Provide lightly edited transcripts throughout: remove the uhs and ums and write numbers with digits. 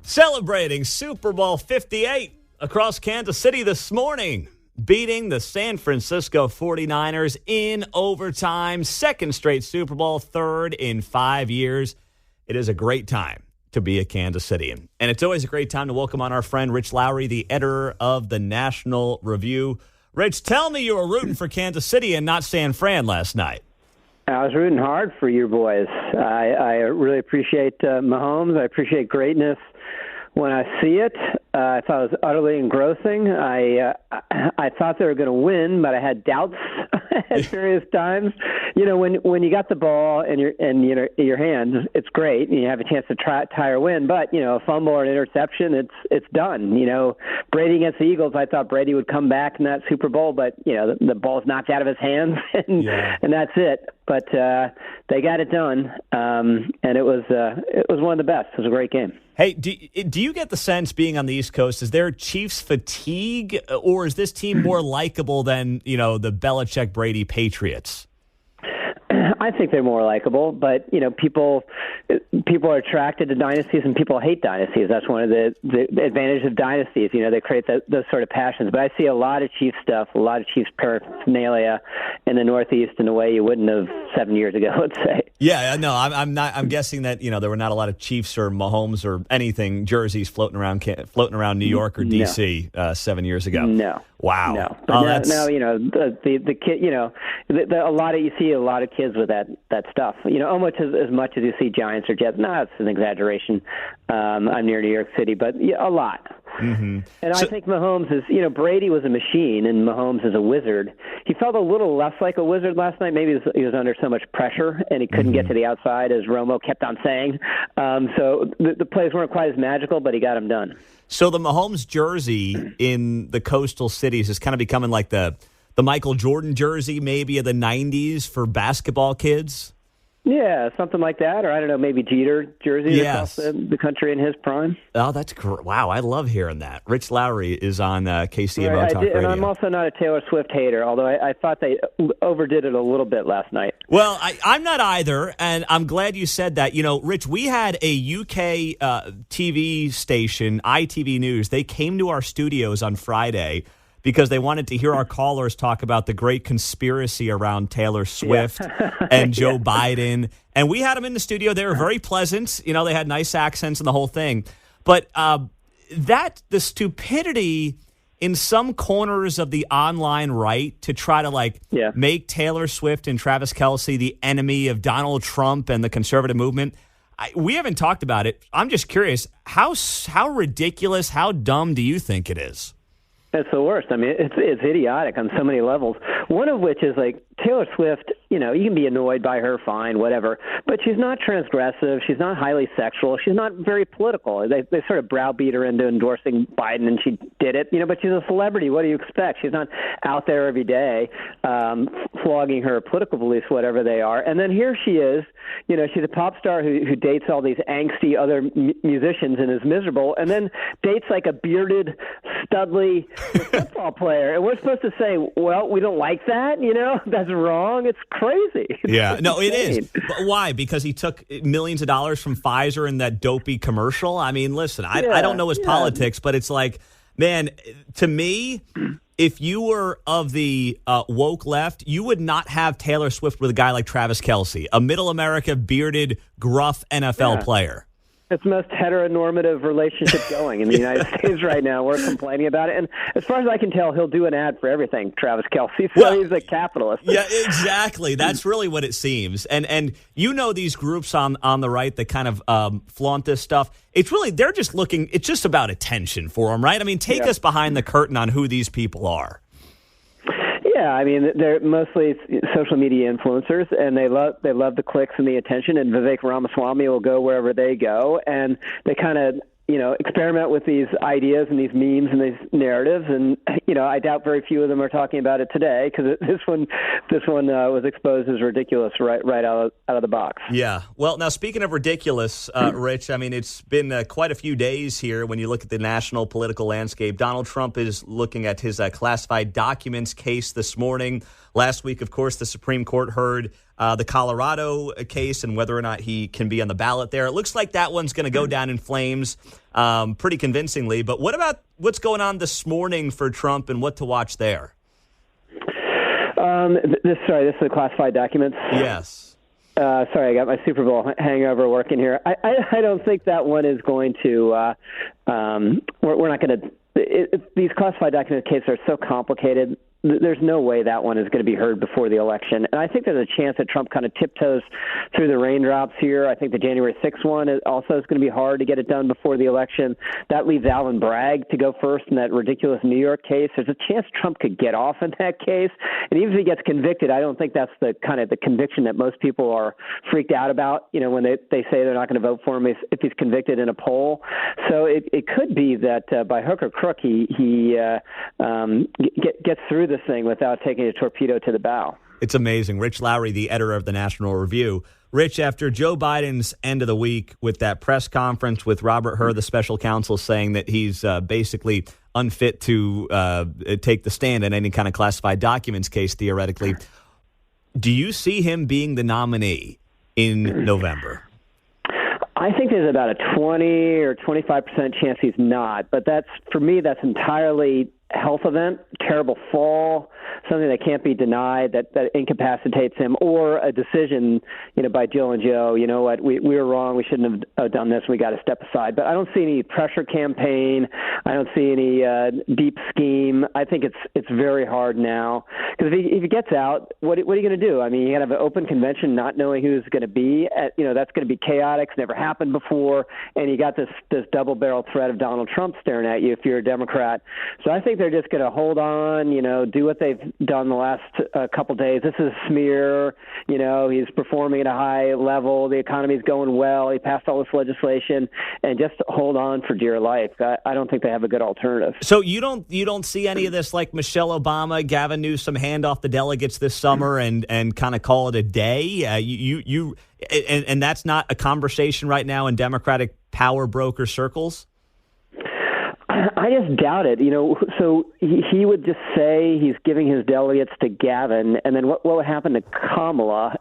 Celebrating Super Bowl 58 across Kansas City this morning, beating the San Francisco 49ers in overtime. Second straight Super Bowl, third in 5 years. It is a great time to be a Kansas Citian. And it's always a great time to welcome on our friend Rich Lowery, the editor of the National Review. Rich, tell me you were rooting for Kansas City and not San Fran last night. I was rooting hard for you boys. I really appreciate Mahomes. I appreciate greatness when I see it. I thought it was utterly engrossing. I thought they were going to win, but I had doubts at various times. You know, when you got the ball in your hands, it's great, and you have a chance to tie or win. But a fumble or an interception, it's done. Brady against the Eagles, I thought Brady would come back in that Super Bowl, but the ball's knocked out of his hands, and that's it. But they got it done, and it was one of the best. It was a great game. Hey, do you get the sense, being on the East Coast, is there Chiefs fatigue, or is this team more likable than, the Belichick-Brady Patriots? I think they're more likable, but people are attracted to dynasties and people hate dynasties. That's one of the advantages of dynasties. They create those sort of passions. But I see a lot of Chiefs stuff, a lot of Chiefs paraphernalia in the Northeast in a way you wouldn't have 7 years ago, let's say. Yeah, no, I'm guessing that there were not a lot of Chiefs or Mahomes or anything jerseys floating around New York or DC 7 years ago. No. Wow. No. But now the kid, you see a lot of kids with that stuff. Almost as much as you see Giants or Jets. No, it's an exaggeration. I'm near New York City, but a lot. Mm-hmm. And I think Mahomes is, Brady was a machine and Mahomes is a wizard. He felt a little less like a wizard last night. Maybe he was under so much pressure and he couldn't get to the outside, as Romo kept on saying. So the plays weren't quite as magical, but he got them done. So the Mahomes jersey in the coastal cities is kind of becoming like the Michael Jordan jersey maybe of the 90s for basketball kids? Yeah, something like that. Or I don't know, maybe Jeter jerseys Yes. across the country in his prime. Oh, that's great. Wow, I love hearing that. Rich Lowery is on KCMO Talk Radio. And I'm also not a Taylor Swift hater, although I thought they overdid it a little bit last night. Well, I'm not either, and I'm glad you said that. Rich, we had a UK TV station, ITV News. They came to our studios on Friday because they wanted to hear our callers talk about the great conspiracy around Taylor Swift and Joe Biden. And we had them in the studio. They were very pleasant. They had nice accents and the whole thing. But the stupidity in some corners of the online right to try to make Taylor Swift and Travis Kelce the enemy of Donald Trump and the conservative movement, we haven't talked about it. I'm just curious, how ridiculous, how dumb do you think it is? It's the worst. I mean, it's idiotic on so many levels. One of which is Taylor Swift. You can be annoyed by her, fine, whatever. But she's not transgressive. She's not highly sexual. She's not very political. They sort of browbeat her into endorsing Biden, and she did it. But she's a celebrity. What do you expect? She's not out there every day flogging her political beliefs, whatever they are. And then here she is. She's a pop star who dates all these angsty other musicians and is miserable, and then dates a bearded, studly football player. And we're supposed to say, well, we don't like that, that's wrong. It's crazy. Yeah, no, it is. But why? Because he took millions of dollars from Pfizer in that dopey commercial? I mean, listen, I don't know his politics, but it's man, to me, if you were of the woke left, you would not have Taylor Swift with a guy like Travis Kelce, a middle America, bearded, gruff NFL player. It's the most heteronormative relationship going in the United States right now. We're complaining about it. And as far as I can tell, he'll do an ad for everything, Travis Kelce. So he's a capitalist. Yeah, exactly. That's really what it seems. And these groups on the right that kind of flaunt this stuff, they're just looking, it's just about attention for them, right? I mean, take us behind the curtain on who these people are. Yeah, I mean, they're mostly social media influencers, and they love the clicks and the attention, and Vivek Ramaswamy will go wherever they go, and they kind of experiment with these ideas and these memes and these narratives. And, I doubt very few of them are talking about it today because this one was exposed as ridiculous right out of the box. Yeah. Well, now, speaking of ridiculous, Rich, I mean, it's been quite a few days here when you look at the national political landscape. Donald Trump is looking at his classified documents case this morning. Last week, of course, the Supreme Court heard the Colorado case and whether or not he can be on the ballot there. It looks like that one's going to go down in flames pretty convincingly. But what about what's going on this morning for Trump and what to watch there? This is the classified documents. Yes. Sorry, I got my Super Bowl hangover working here. I don't think that one is going to. We're not going to. These classified document cases are so complicated. There's no way that one is going to be heard before the election. And I think there's a chance that Trump kind of tiptoes through the raindrops here. I think the January 6th one also is going to be hard to get it done before the election. That leaves Alvin Bragg to go first in that ridiculous New York case. There's a chance Trump could get off in that case. And even if he gets convicted, I don't think that's the kind of the conviction that most people are freaked out about, when they say they're not going to vote for him if he's convicted in a poll. So it could be that by hook or crook he gets through this thing without taking a torpedo to the bow. It's amazing. Rich Lowery, the editor of the National Review. Rich, after Joe Biden's end of the week with that press conference with Robert Hur, the special counsel, saying that he's basically unfit to take the stand in any kind of classified documents case, theoretically, do you see him being the nominee in November? I think there's about a 20 or 25% chance he's not, but for me, that's entirely health event, terrible fall, something that can't be denied that incapacitates him, or a decision, by Jill and Joe, you know what, we were wrong, we shouldn't have done this, we got to step aside. But I don't see any pressure campaign, I don't see any deep scheme. I think it's very hard now, because if he gets out, what are you going to do? I mean, you got to have an open convention not knowing who's going to be, that's going to be chaotic, it's never happened before, and you got this double-barrel threat of Donald Trump staring at you if you're a Democrat. So I think they're just going to hold on, do what they've done the last couple days. This is a smear. He's performing at a high level. The economy's going well. He passed all this legislation, and just hold on for dear life. I don't think they have a good alternative. So you don't see any of this like Michelle Obama, Gavin Newsom hand off the delegates this summer and kind of call it a day? And that's not a conversation right now in Democratic power broker circles? I just doubt it. So he would just say he's giving his delegates to Gavin, and then what would happen to Kamala?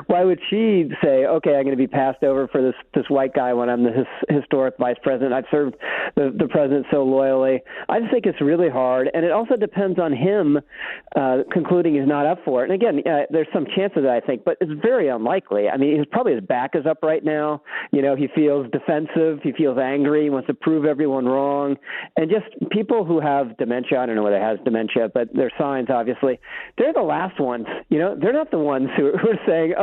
Why would she say, okay, I'm going to be passed over for this white guy when I'm the historic vice president? I've served the president so loyally. I just think it's really hard, and it also depends on him concluding he's not up for it. And again, there's some chance of that, I think, but it's very unlikely. I mean, probably his back is up right now. He feels defensive. He feels angry. He wants to prove everyone wrong. And just people who have dementia, I don't know whether it has dementia, but they're signs, obviously, they're the last ones. They're not the ones who are saying,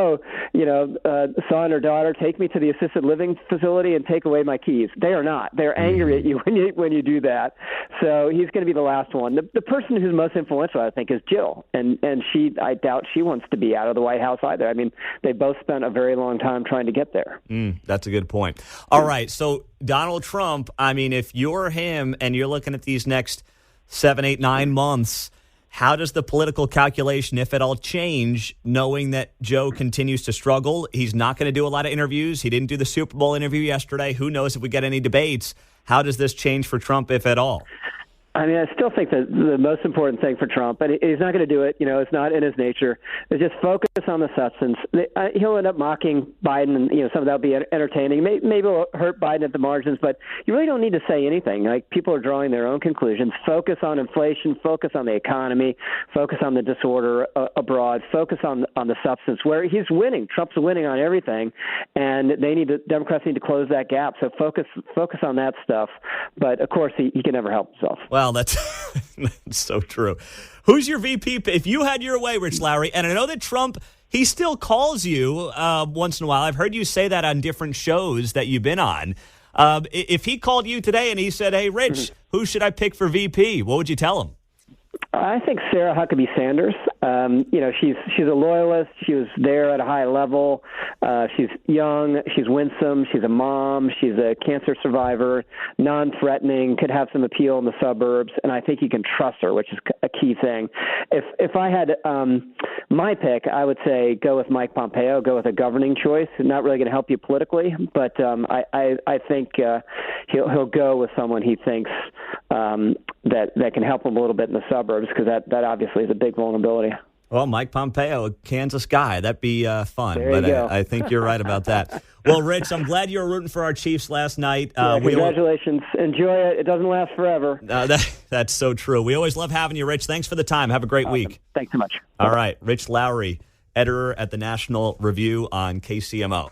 son or daughter, take me to the assisted living facility and take away my keys. They are not. They're angry at you when you do that. So he's going to be the last one. The person who's most influential, I think, is Jill. And I doubt she wants to be out of the White House either. I mean, they both spent a very long time trying to get there. That's a good point. All right. So Donald Trump, I mean, if you're him and you're looking at these next 7, 8, 9 months, how does the political calculation, if at all, change, knowing that Joe continues to struggle? He's not going to do a lot of interviews. He didn't do the Super Bowl interview yesterday. Who knows if we get any debates? How does this change for Trump, if at all? I mean, I still think that the most important thing for Trump, and he's not going to do it, it's not in his nature, is just focus on the substance. He'll end up mocking Biden, and, some of that will be entertaining. Maybe it'll hurt Biden at the margins, but you really don't need to say anything. Like, people are drawing their own conclusions. Focus on inflation, focus on the economy, focus on the disorder abroad, focus on the substance, where he's winning. Trump's winning on everything, and Democrats need to close that gap. So focus on that stuff. But, of course, he can never help himself. Well, that's so true. Who's your VP? If you had your way, Rich Lowery, and I know that Trump, he still calls you once in a while. I've heard you say that on different shows that you've been on. If he called you today and he said, hey, Rich, who should I pick for VP? What would you tell him? I think Sarah Huckabee Sanders. She's a loyalist. She was there at a high level. She's young. She's winsome. She's a mom. She's a cancer survivor, non-threatening, could have some appeal in the suburbs, and I think you can trust her, which is a key thing. If I had my pick, I would say go with Mike Pompeo, go with a governing choice. Not really going to help you politically, but I think he'll go with someone he thinks that can help him a little bit in the suburbs, because that obviously is a big vulnerability. Well, Mike Pompeo, a Kansas guy. That'd be fun. There But you go. I think you're right about that. Well, Rich, I'm glad you were rooting for our Chiefs last night. Congratulations. Enjoy it. It doesn't last forever. That's so true. We always love having you, Rich. Thanks for the time. Have a great week. Thanks so much. All right. Rich Lowery, editor at the National Review on KCMO.